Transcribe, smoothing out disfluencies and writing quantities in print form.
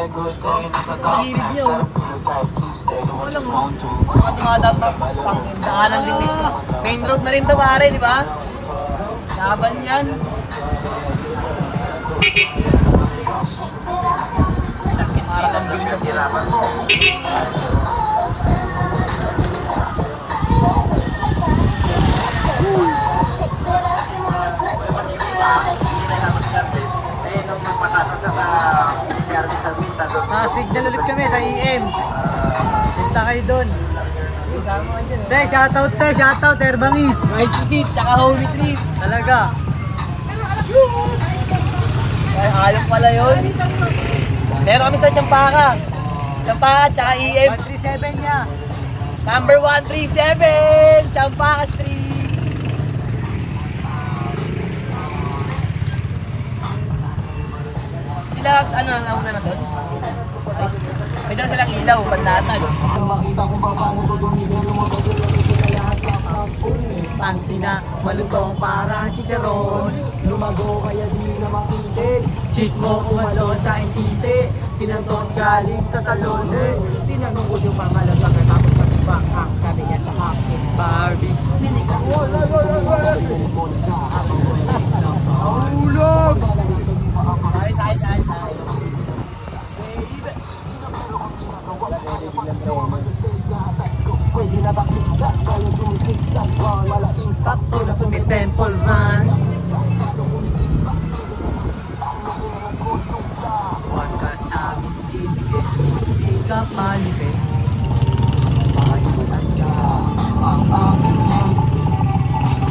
Pag-ibig niyo. Walang mo. Mga tumadang pang-daanan din dito. Main road na rin to pare, di ba? Laban yan. Para kang bilang hirapan mo. Signal ulit kami sa EM. Punta kayo doon. Shoutout, Erbangis. Right seat, tsaka Holy Tree. Talaga. Ay, ayok pala yun. Meron kami sa Champaka. Champaka, tsaka EM. 137 niya. Number 137, Champaka Street. Sila, ano, nauna na doon? May dala silang ilaw, panlatag. Makita kung paano tutunin lumabas yung lahat lang. Panty na malutong parang chicharon. Lumago kaya di na makitid. Chick mo umalon sa intinte. Tinantot galing sa salon. Tinanong ko yung pangalan pagkatapos masibak ang sabi niya sa akin, Barbie. Minika ko.